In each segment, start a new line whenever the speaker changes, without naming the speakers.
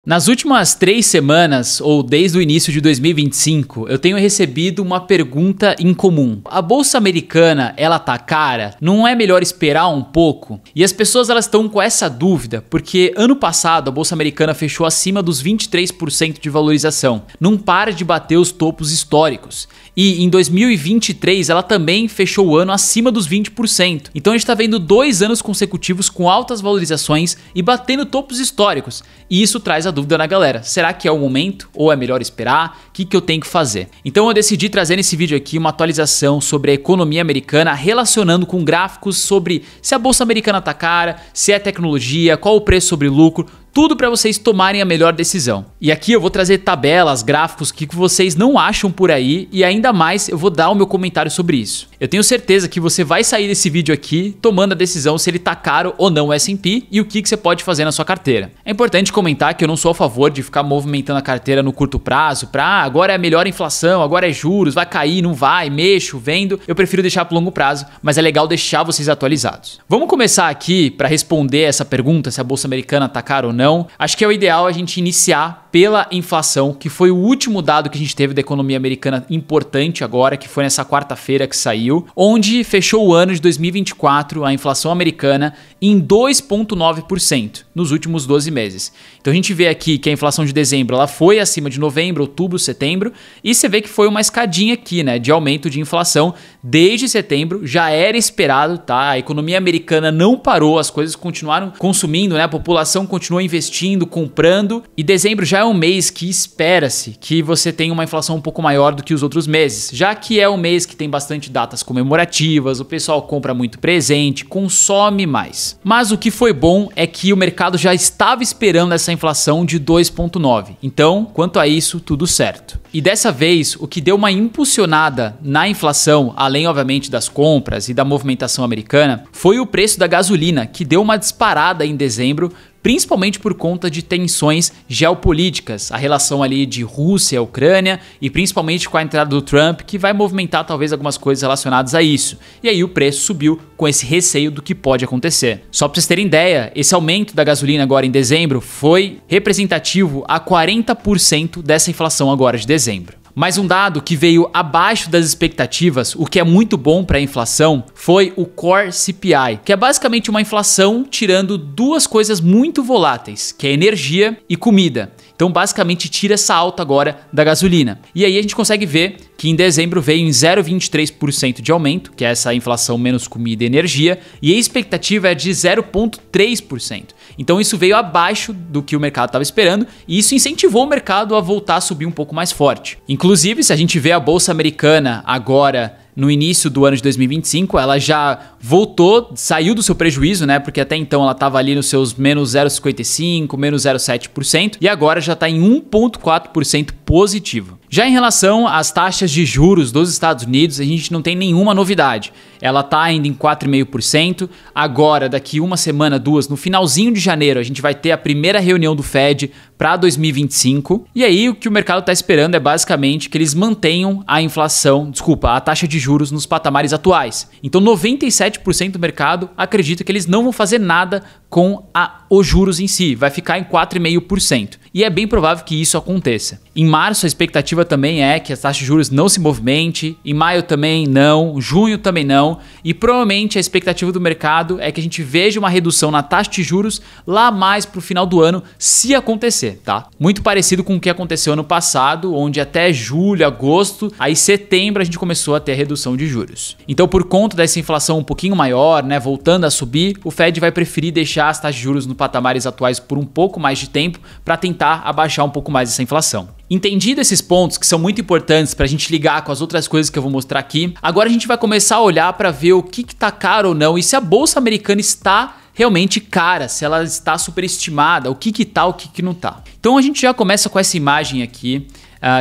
Nas últimas 3 semanas, ou desde o início de 2025, eu tenho recebido uma pergunta incomum. A bolsa americana, ela tá cara? Não é melhor esperar um pouco? E as pessoas elas estão com essa dúvida, porque ano passado a bolsa americana fechou acima dos 23% de valorização. Não para de bater os topos históricos. E em 2023 ela também fechou o ano acima dos 20%. Então a gente está vendo 2 anos consecutivos com altas valorizações e batendo topos históricos. E isso traz a dúvida na galera. Será que é o momento ou é melhor esperar? O que eu tenho que fazer? Então eu decidi trazer nesse vídeo aqui uma atualização sobre a economia americana relacionando com gráficos sobre se a bolsa americana tá cara, se é tecnologia, qual o preço sobre lucro, tudo para vocês tomarem a melhor decisão. E aqui eu vou trazer tabelas, gráficos que vocês não acham por aí e ainda mais eu vou dar o meu comentário sobre isso. Eu tenho certeza que você vai sair desse vídeo aqui tomando a decisão se ele tá caro ou não o S&P e o que você pode fazer na sua carteira. É importante comentar que eu não sou a favor de ficar movimentando a carteira no curto prazo para agora é a melhor inflação, agora é juros, vai cair, não vai, mexo, vendo. Eu prefiro deixar pro longo prazo, mas é legal deixar vocês atualizados. Vamos começar aqui para responder essa pergunta se a bolsa americana tá cara ou não. Acho que é o ideal a gente iniciar pela inflação, que foi o último dado que a gente teve da economia americana importante agora, que foi nessa quarta-feira que saiu, onde fechou o ano de 2024, a inflação americana, em 2,9% nos últimos 12 meses. Então a gente vê aqui que a inflação de dezembro ela foi acima de novembro, outubro, setembro, e você vê que foi uma escadinha aqui, né, de aumento de inflação desde setembro, já era esperado, tá? A economia americana não parou, as coisas continuaram consumindo, né? A população continuou investindo, comprando, e dezembro já é um mês que espera-se que você tenha uma inflação um pouco maior do que os outros meses, já que é um mês que tem bastante datas comemorativas, o pessoal compra muito presente, consome mais. Mas o que foi bom é que o mercado já estava esperando essa inflação de 2,9. Então, quanto a isso, tudo certo. E dessa vez, o que deu uma impulsionada na inflação, além obviamente das compras e da movimentação americana, foi o preço da gasolina, que deu uma disparada em dezembro, principalmente por conta de tensões geopolíticas, a relação ali de Rússia e Ucrânia e principalmente com a entrada do Trump, que vai movimentar talvez algumas coisas relacionadas a isso. E aí o preço subiu com esse receio do que pode acontecer. Só para vocês terem ideia, esse aumento da gasolina agora em dezembro foi representativo a 40% dessa inflação agora de dezembro. Mas um dado que veio abaixo das expectativas, o que é muito bom para a inflação, foi o Core CPI, que é basicamente uma inflação tirando duas coisas muito voláteis, que é energia e comida. Então basicamente tira essa alta agora da gasolina. E aí a gente consegue ver que em dezembro veio em 0,23% de aumento, que é essa inflação menos comida e energia, e a expectativa é de 0,3%. Então isso veio abaixo do que o mercado estava esperando e isso incentivou o mercado a voltar a subir um pouco mais forte. Inclusive, se a gente vê a bolsa americana agora no início do ano de 2025, ela já voltou, saiu do seu prejuízo, né? Porque até então ela estava ali nos seus menos 0,55%, menos 0,7% e agora já está em 1,4% positivo. Já em relação às taxas de juros dos Estados Unidos, a gente não tem nenhuma novidade. Ela está ainda em 4,5%. Agora, daqui uma semana, duas, no finalzinho de janeiro, a gente vai ter a primeira reunião do Fed para 2025. E aí, o que o mercado está esperando é basicamente que eles mantenham a taxa de juros nos patamares atuais. Então, 97% do mercado acredita que eles não vão fazer nada com os juros em si, vai ficar em 4,5%. E é bem provável que isso aconteça. Em março, a expectativa também é que a taxa de juros não se movimente, em maio também não, junho também não, e provavelmente a expectativa do mercado é que a gente veja uma redução na taxa de juros lá mais para o final do ano, se acontecer, tá? Muito parecido com o que aconteceu ano passado, onde até julho, agosto, aí setembro a gente começou a ter a redução de juros. Então, por conta dessa inflação um pouquinho maior, né, voltando a subir, o Fed vai preferir deixar as taxas de juros nos patamares atuais por um pouco mais de tempo para tentar abaixar um pouco mais essa inflação. Entendido esses pontos que são muito importantes para a gente ligar com as outras coisas que eu vou mostrar aqui, agora a gente vai começar a olhar para ver o que está caro ou não e se a bolsa americana está realmente cara, se ela está superestimada, o que tá, o que não tá. Então a gente já começa com essa imagem aqui,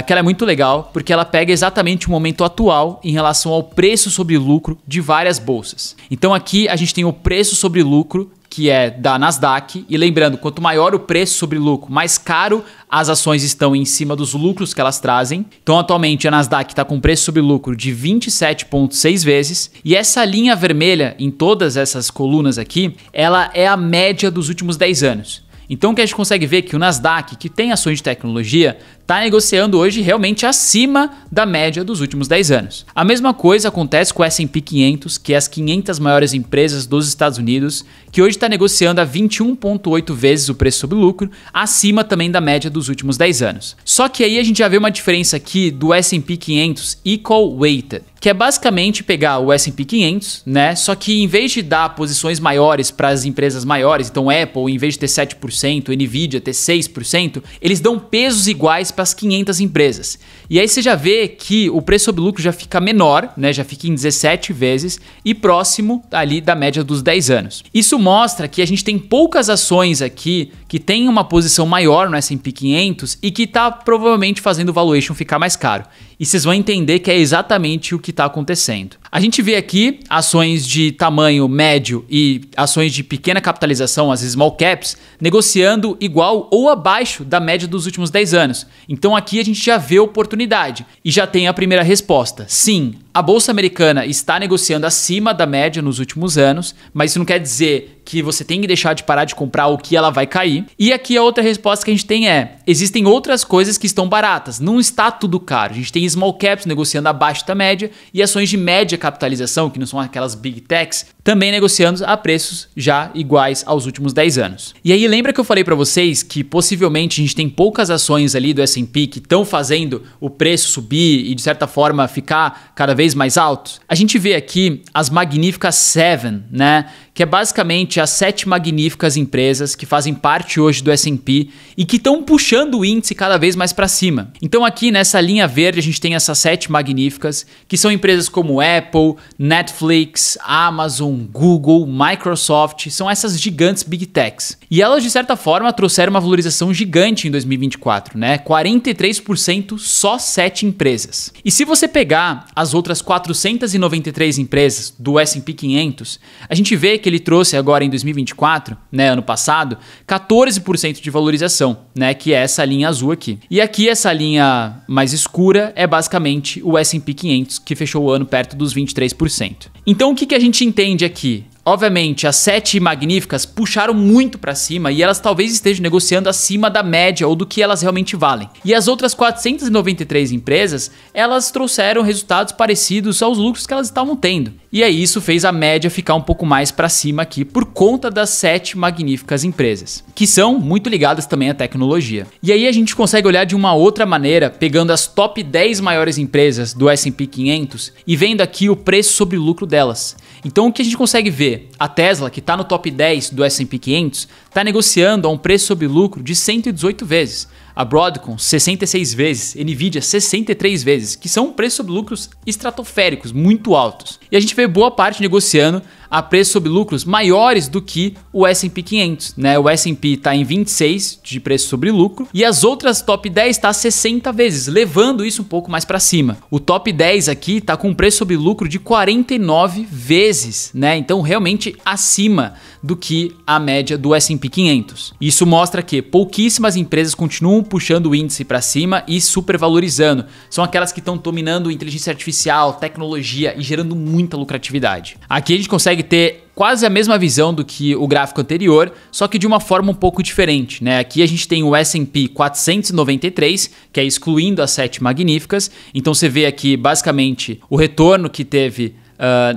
que ela é muito legal porque ela pega exatamente o momento atual em relação ao preço sobre lucro de várias bolsas. Então aqui a gente tem o preço sobre lucro, que é da Nasdaq, e lembrando, quanto maior o preço sobre lucro, mais caro as ações estão em cima dos lucros que elas trazem. Então atualmente a Nasdaq está com preço sobre lucro de 27,6 vezes, e essa linha vermelha em todas essas colunas aqui, ela é a média dos últimos 10 anos. Então o que a gente consegue ver é que o Nasdaq, que tem ações de tecnologia, está negociando hoje realmente acima da média dos últimos 10 anos. A mesma coisa acontece com o S&P 500, que é as 500 maiores empresas dos Estados Unidos, que hoje está negociando a 21,8 vezes o preço sobre lucro, acima também da média dos últimos 10 anos. Só que aí a gente já vê uma diferença aqui do S&P 500 Equal Weighted, que é basicamente pegar o S&P 500, né? Só que em vez de dar posições maiores para as empresas maiores, então Apple, em vez de ter 7%, Nvidia ter 6%, eles dão pesos iguais para as 500 empresas. E aí você já vê que o preço sobre lucro já fica menor, né? Já fica em 17 vezes e próximo ali da média dos 10 anos. Isso mostra que a gente tem poucas ações aqui que tem uma posição maior no S&P 500 e que está provavelmente fazendo o valuation ficar mais caro. E vocês vão entender que é exatamente o que está acontecendo. A gente vê aqui ações de tamanho médio e ações de pequena capitalização, as small caps, negociando igual ou abaixo da média dos últimos 10 anos. Então aqui a gente já vê oportunidade e já tem a primeira resposta. Sim, a Bolsa Americana está negociando acima da média nos últimos anos, mas isso não quer dizer que você tem que deixar de parar de comprar ou que ela vai cair. E aqui a outra resposta que a gente tem é: existem outras coisas que estão baratas, não está tudo caro. A gente tem small caps negociando abaixo da média e ações de média capitalização, que não são aquelas big techs, também negociando a preços já iguais aos últimos 10 anos. E aí lembra que eu falei para vocês que possivelmente a gente tem poucas ações ali do S&P que estão fazendo o preço subir e de certa forma ficar cada vez mais altos? A gente vê aqui as Magnificas 7, né? Que é basicamente as 7 magníficas empresas que fazem parte hoje do S&P e que estão puxando o índice cada vez mais para cima. Então aqui nessa linha verde a gente tem essas 7 magníficas, que são empresas como Apple, Netflix, Amazon, Google, Microsoft, são essas gigantes Big Techs. E elas de certa forma trouxeram uma valorização gigante em 2024, né? 43% só 7 empresas. E se você pegar as outras 493 empresas do S&P 500, a gente vê que ele trouxe agora em 2024, né, ano passado, 14% de valorização, né, que é essa linha azul aqui. E aqui essa linha mais escura é basicamente o S&P 500, que fechou o ano perto dos 23%. Então o que a gente entende aqui? Obviamente, as 7 magníficas puxaram muito para cima e elas talvez estejam negociando acima da média ou do que elas realmente valem. E as outras 493 empresas, elas trouxeram resultados parecidos aos lucros que elas estavam tendo. E aí isso fez a média ficar um pouco mais para cima aqui por conta das 7 magníficas empresas, que são muito ligadas também à tecnologia. E aí a gente consegue olhar de uma outra maneira, pegando as top 10 maiores empresas do S&P 500 e vendo aqui o preço sobre lucro delas. Então o que a gente consegue ver? A Tesla, que está no top 10 do S&P 500, está negociando a um preço sobre lucro de 118 vezes. A Broadcom, 66 vezes, Nvidia, 63 vezes, que são preços sobre lucros estratosféricos, muito altos. E a gente vê boa parte negociando a preços sobre lucros maiores do que o S&P 500, né? O S&P está em 26 de preço sobre lucro e as outras top 10 está 60 vezes, levando isso um pouco mais para cima. O top 10 aqui está com preço sobre lucro de 49 vezes, né? Então realmente acima do que a média do S&P 500. Isso mostra que pouquíssimas empresas continuam puxando o índice para cima e supervalorizando. São aquelas que estão dominando inteligência artificial, tecnologia e gerando muita lucratividade. Aqui a gente consegue ter quase a mesma visão do que o gráfico anterior, só que de uma forma um pouco diferente, né? Aqui a gente tem o S&P 493, que é excluindo as 7 magníficas. Então você vê aqui basicamente o retorno que teve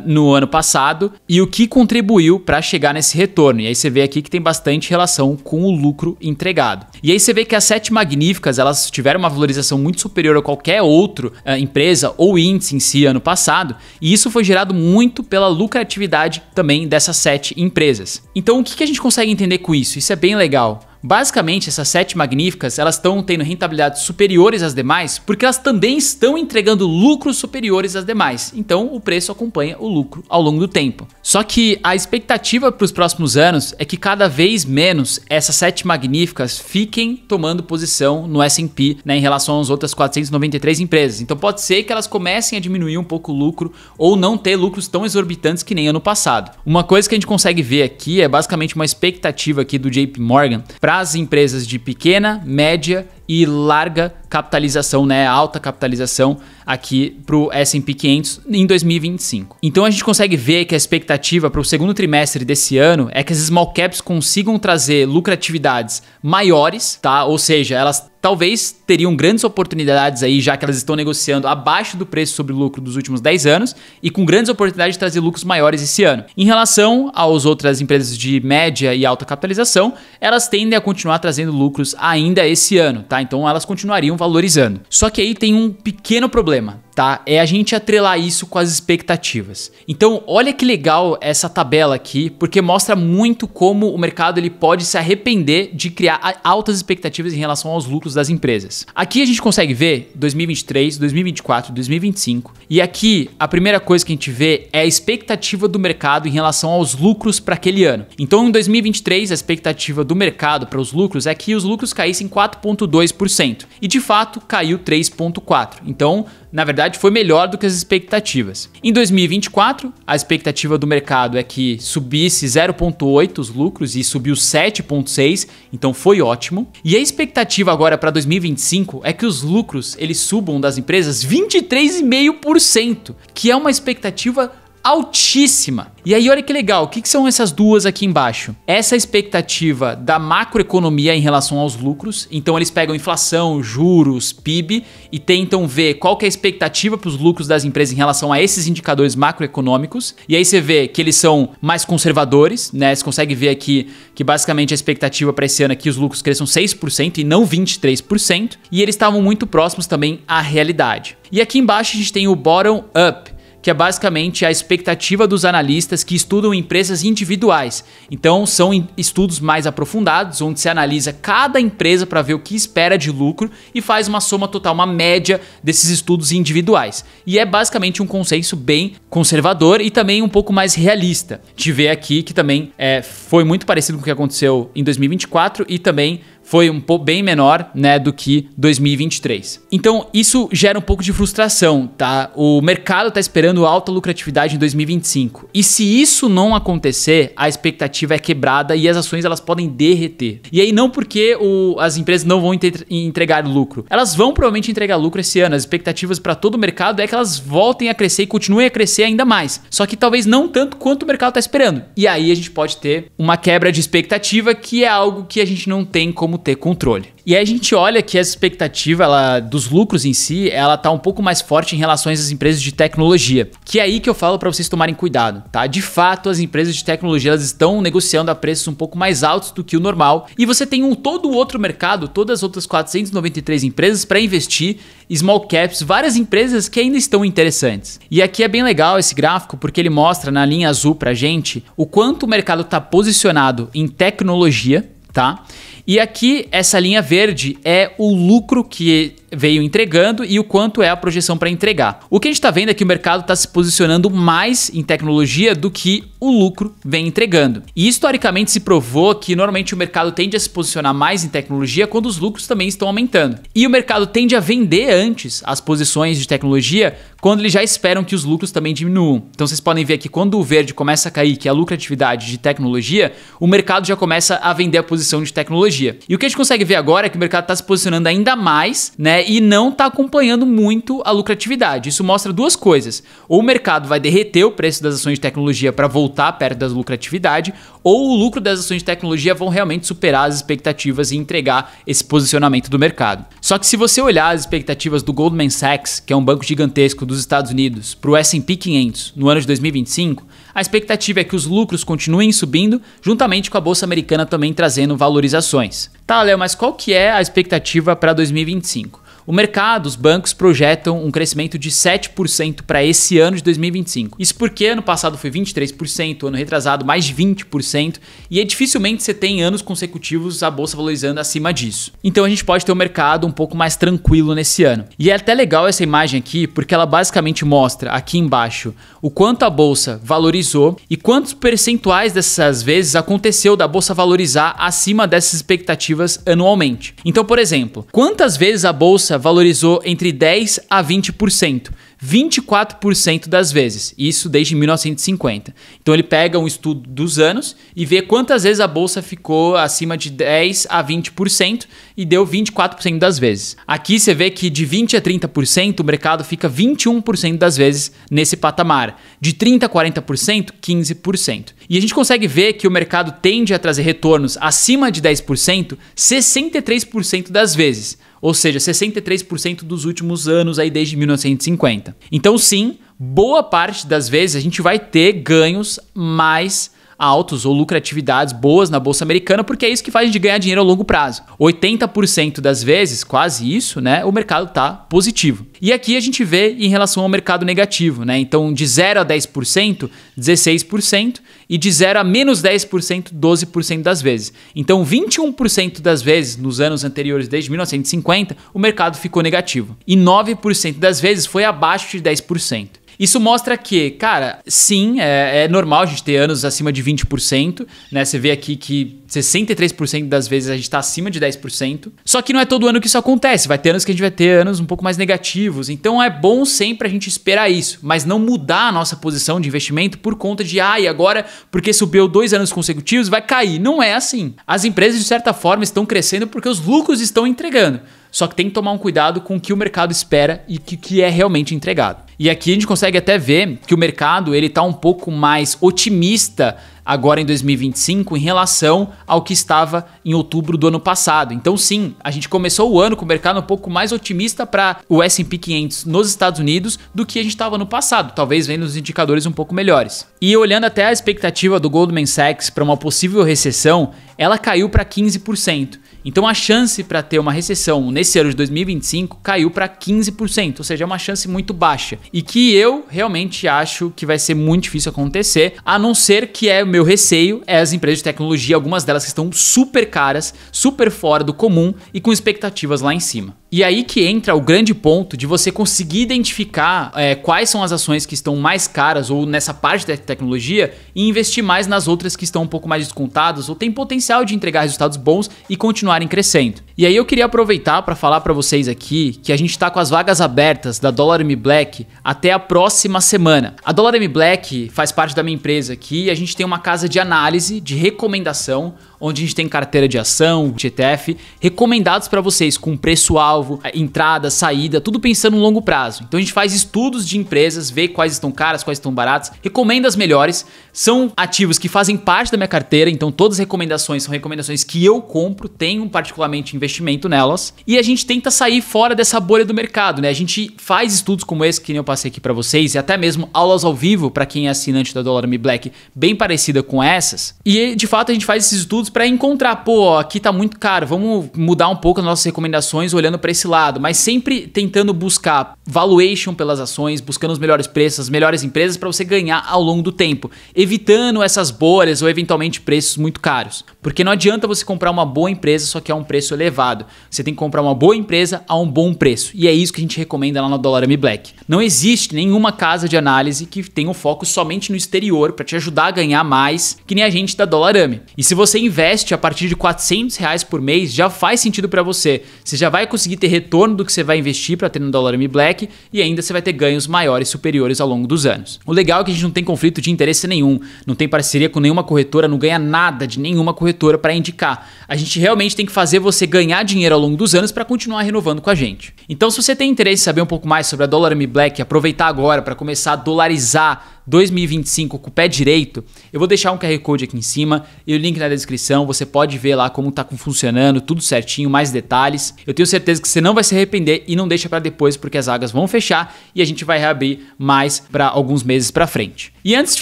no ano passado e o que contribuiu para chegar nesse retorno. E aí você vê aqui que tem bastante relação com o lucro entregado. E aí você vê que as 7 magníficas, elas tiveram uma valorização muito superior a qualquer outra empresa ou índice em si ano passado, e isso foi gerado muito pela lucratividade também dessas 7 empresas. Então o que a gente consegue entender com isso? Isso é bem legal. Basicamente, essas 7 magníficas, elas estão tendo rentabilidades superiores às demais porque elas também estão entregando lucros superiores às demais. Então, o preço acompanha o lucro ao longo do tempo. Só que a expectativa para os próximos anos é que cada vez menos essas 7 magníficas fiquem tomando posição no S&P, né, em relação às outras 493 empresas. Então, pode ser que elas comecem a diminuir um pouco o lucro ou não ter lucros tão exorbitantes que nem ano passado. Uma coisa que a gente consegue ver aqui é basicamente uma expectativa aqui do JP Morgan para as empresas de pequena, média e larga capitalização, né, alta capitalização aqui para o S&P 500 em 2025. Então a gente consegue ver que a expectativa para o segundo trimestre desse ano é que as small caps consigam trazer lucratividades maiores, tá? Ou seja, elas talvez teriam grandes oportunidades aí, já que elas estão negociando abaixo do preço sobre lucro dos últimos 10 anos e com grandes oportunidades de trazer lucros maiores esse ano. Em relação às outras empresas de média e alta capitalização, elas tendem a continuar trazendo lucros ainda esse ano, tá? Então elas continuariam valorizando. Só que aí tem um pequeno problema, tá? É a gente atrelar isso com as expectativas. Então, olha que legal essa tabela aqui, porque mostra muito como o mercado ele pode se arrepender de criar altas expectativas em relação aos lucros das empresas. Aqui a gente consegue ver 2023, 2024, 2025, e aqui a primeira coisa que a gente vê é a expectativa do mercado em relação aos lucros para aquele ano. Então, em 2023, a expectativa do mercado para os lucros é que os lucros caíssem 4,2%, e de fato caiu 3,4%. Então, na verdade, foi melhor do que as expectativas. Em 2024, a expectativa do mercado é que subisse 0,8 os lucros e subiu 7,6, então foi ótimo. E a expectativa agora para 2025 é que os lucros eles subam das empresas 23,5%, que é uma expectativa altíssima. E aí olha que legal, o que são essas duas aqui embaixo? Essa é a expectativa da macroeconomia em relação aos lucros, então eles pegam inflação, juros, PIB e tentam ver qual que é a expectativa para os lucros das empresas em relação a esses indicadores macroeconômicos, e aí você vê que eles são mais conservadores, né? Você consegue ver aqui que basicamente a expectativa para esse ano aqui os lucros cresçam 6% e não 23%, e eles estavam muito próximos também à realidade. E aqui embaixo a gente tem o bottom up, que é basicamente a expectativa dos analistas que estudam empresas individuais. Então, são estudos mais aprofundados, onde se analisa cada empresa para ver o que espera de lucro e faz uma soma total, uma média desses estudos individuais. E é basicamente um consenso bem conservador e também um pouco mais realista. A gente vê aqui que também foi muito parecido com o que aconteceu em 2024 e também foi um pouco bem menor, né, do que 2023. Então, isso gera um pouco de frustração, tá? O mercado está esperando alta lucratividade em 2025. E se isso não acontecer, a expectativa é quebrada e as ações elas podem derreter. E aí não porque as empresas não vão entregar lucro. Elas vão provavelmente entregar lucro esse ano. As expectativas para todo o mercado é que elas voltem a crescer e continuem a crescer ainda mais. Só que talvez não tanto quanto o mercado está esperando. E aí a gente pode ter uma quebra de expectativa, que é algo que a gente não tem como ter controle. E aí a gente olha que a expectativa dos lucros em si, ela tá um pouco mais forte em relação às empresas de tecnologia, que é aí que eu falo para vocês tomarem cuidado, tá? De fato, as empresas de tecnologia elas estão negociando a preços um pouco mais altos do que o normal, e você tem todo o outro mercado, todas as outras 493 empresas para investir, small caps, várias empresas que ainda estão interessantes. E aqui é bem legal esse gráfico porque ele mostra na linha azul pra gente o quanto o mercado tá posicionado em tecnologia, tá? E aqui essa linha verde é o lucro que veio entregando e o quanto é a projeção para entregar. O que a gente está vendo é que o mercado está se posicionando mais em tecnologia do que o lucro vem entregando. E historicamente se provou que normalmente o mercado tende a se posicionar mais em tecnologia quando os lucros também estão aumentando. E o mercado tende a vender antes as posições de tecnologia quando eles já esperam que os lucros também diminuam. Então vocês podem ver que quando o verde começa a cair, que é a lucratividade de tecnologia, o mercado já começa a vender a posição de tecnologia. E o que a gente consegue ver agora é que o mercado está se posicionando ainda mais, né, e não está acompanhando muito a lucratividade. Isso mostra duas coisas. Ou o mercado vai derreter o preço das ações de tecnologia para voltar perto da lucratividade, ou o lucro das ações de tecnologia vão realmente superar as expectativas e entregar esse posicionamento do mercado. Só que se você olhar as expectativas do Goldman Sachs, que é um banco gigantesco dos Estados Unidos, para o S&P 500 no ano de 2025, a expectativa é que os lucros continuem subindo, juntamente com a Bolsa Americana também trazendo valorizações. Tá, Léo, mas qual que é a expectativa para 2025? O mercado, os bancos projetam um crescimento de 7% para esse ano de 2025. Isso porque ano passado foi 23%, ano retrasado mais de 20%, e dificilmente você tem anos consecutivos a bolsa valorizando acima disso. Então a gente pode ter um mercado um pouco mais tranquilo nesse ano. E é até legal essa imagem aqui, porque ela basicamente mostra aqui embaixo o quanto a bolsa valorizou e quantos percentuais dessas vezes aconteceu da bolsa valorizar acima dessas expectativas anualmente. Então, por exemplo, quantas vezes a bolsa valorizou entre 10% a 20%? 24% das vezes, isso desde 1950. Então ele pega um estudo dos anos e vê quantas vezes a bolsa ficou acima de 10 a 20% e deu 24% das vezes. Aqui você vê que de 20 a 30% o mercado fica 21% das vezes nesse patamar, de 30 a 40%, 15%. E a gente consegue ver que o mercado tende a trazer retornos acima de 10%, 63% das vezes. Ou seja, 63% dos últimos anos aí desde 1950. Então sim, boa parte das vezes a gente vai ter ganhos mais altos ou lucratividades boas na bolsa americana, porque é isso que faz a gente ganhar dinheiro a longo prazo. 80% das vezes, quase isso, né, o mercado está positivo. E aqui a gente vê em relação ao mercado negativo, né? Então de 0 a 10%, 16% e de 0 a menos 10%, 12% das vezes. Então 21% das vezes nos anos anteriores, desde 1950, o mercado ficou negativo. E 9% das vezes foi abaixo de 10%. Isso mostra que, cara, sim, é normal a gente ter anos acima de 20%, né? Você vê aqui que 63% das vezes a gente está acima de 10%. Só que não é todo ano que isso acontece. Vai ter anos que a gente vai ter anos um pouco mais negativos. Então é bom sempre a gente esperar isso, mas não mudar a nossa posição de investimento por conta de, e agora, porque subiu 2 anos consecutivos, vai cair. Não é assim. As empresas, de certa forma, estão crescendo porque os lucros estão entregando. Só que tem que tomar um cuidado com o que o mercado espera e o que é realmente entregado. E aqui a gente consegue até ver que o mercado ele está um pouco mais otimista agora em 2025 em relação ao que estava em outubro do ano passado. Então sim, a gente começou o ano com o mercado um pouco mais otimista para o S&P 500 nos Estados Unidos do que a gente estava no passado, talvez vendo os indicadores um pouco melhores. E olhando até a expectativa do Goldman Sachs para uma possível recessão, ela caiu para 15%. Então a chance para ter uma recessão nesse ano de 2025 caiu para 15%, ou seja, é uma chance muito baixa. E que eu realmente acho que vai ser muito difícil acontecer, a não ser que o meu receio é as empresas de tecnologia, algumas delas que estão super caras, super fora do comum e com expectativas lá em cima. E aí que entra o grande ponto de você conseguir identificar quais são as ações que estão mais caras ou nessa parte da tecnologia e investir mais nas outras que estão um pouco mais descontadas ou têm potencial de entregar resultados bons e continuarem crescendo. E aí eu queria aproveitar para falar para vocês aqui que a gente está com as vagas abertas da $M Black até a próxima semana. A $M Black faz parte da minha empresa aqui e a gente tem uma casa de análise, de recomendação, onde a gente tem carteira de ação, de ETF, recomendados para vocês com preço-alvo, entrada, saída, tudo pensando no longo prazo. Então a gente faz estudos de empresas, vê quais estão caras, quais estão baratas, recomenda as melhores, são ativos que fazem parte da minha carteira, então todas as recomendações são recomendações que eu compro, tenho particularmente investimento nelas, e a gente tenta sair fora dessa bolha do mercado, né? A gente faz estudos como esse que eu passei aqui para vocês, e até mesmo aulas ao vivo para quem é assinante da $M Black, bem parecida com essas, e de fato a gente faz esses estudos para encontrar, aqui tá muito caro, vamos mudar um pouco as nossas recomendações olhando para esse lado, mas sempre tentando buscar valuation pelas ações, buscando os melhores preços, as melhores empresas para você ganhar ao longo do tempo, evitando essas bolhas ou eventualmente preços muito caros. Porque não adianta você comprar uma boa empresa só que a um preço elevado. Você tem que comprar uma boa empresa a um bom preço. E é isso que a gente recomenda lá no $M Black. Não existe nenhuma casa de análise que tenha um foco somente no exterior para te ajudar a ganhar mais, que nem a gente da $M. E se você investe a partir de R$400 por mês, já faz sentido para você. Você já vai conseguir ter retorno do que você vai investir para ter no $M Black e ainda você vai ter ganhos maiores, superiores ao longo dos anos. O legal é que a gente não tem conflito de interesse nenhum, não tem parceria com nenhuma corretora, não ganha nada de nenhuma corretora para indicar. A gente realmente tem que fazer você ganhar dinheiro ao longo dos anos para continuar renovando com a gente. Então, se você tem interesse em saber um pouco mais sobre a $M Black, aproveitar agora para começar a dolarizar 2025 com o pé direito, eu vou deixar um QR Code aqui em cima e o link na descrição, você pode ver lá como tá funcionando, tudo certinho, mais detalhes. Eu tenho certeza que você não vai se arrepender e não deixa para depois porque as vagas vão fechar e a gente vai reabrir mais para alguns meses para frente. E antes de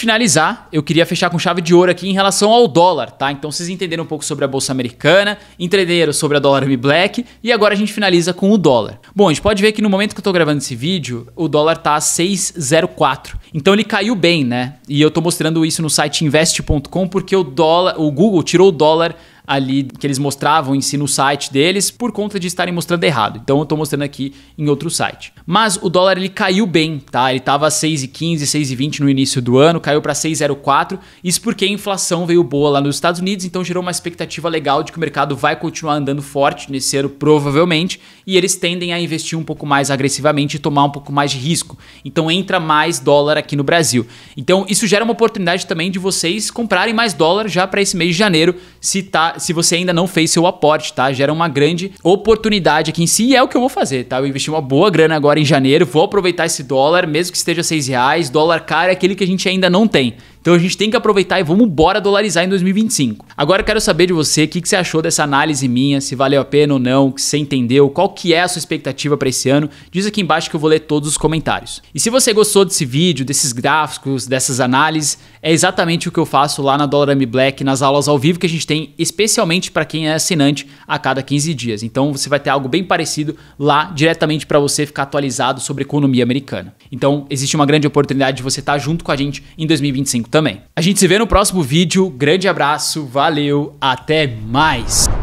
finalizar, eu queria fechar com chave de ouro aqui em relação ao dólar, tá? Então vocês entenderam um pouco sobre a bolsa americana, entenderam sobre a $M Black e agora a gente finaliza com o dólar. Bom, a gente pode ver que no momento que eu tô gravando esse vídeo, o dólar tá a 6,04. Então ele caiu bem, né? E eu tô mostrando isso no site invest.com porque o Google tirou o dólar ali que eles mostravam em si no site deles por conta de estarem mostrando errado. Então eu tô mostrando aqui em outro site. Mas o dólar ele caiu bem, tá? Ele tava 6,15, 6,20 no início do ano, caiu para 6,04. Isso porque a inflação veio boa lá nos Estados Unidos, então gerou uma expectativa legal de que o mercado vai continuar andando forte nesse ano provavelmente, e eles tendem a investir um pouco mais agressivamente e tomar um pouco mais de risco. Então entra mais dólar aqui no Brasil. Então isso gera uma oportunidade também de vocês comprarem mais dólar já para esse mês de janeiro, se você ainda não fez seu aporte, tá? Gera uma grande oportunidade aqui em si e é o que eu vou fazer, tá? Eu investi uma boa grana agora em janeiro, vou aproveitar esse dólar, mesmo que esteja R$6, dólar caro é aquele que a gente ainda não tem. Então a gente tem que aproveitar e vamos embora dolarizar em 2025. Agora eu quero saber de você o que você achou dessa análise minha, se valeu a pena ou não, que você entendeu, qual que é a sua expectativa para esse ano. Diz aqui embaixo que eu vou ler todos os comentários. E se você gostou desse vídeo, desses gráficos, dessas análises, é exatamente o que eu faço lá na Dollarame Black, nas aulas ao vivo que a gente tem, especialmente para quem é assinante a cada 15 dias. Então você vai ter algo bem parecido lá diretamente para você ficar atualizado sobre a economia americana. Então existe uma grande oportunidade de você estar junto com a gente em 2025 também. A gente se vê no próximo vídeo, grande abraço, valeu, até mais!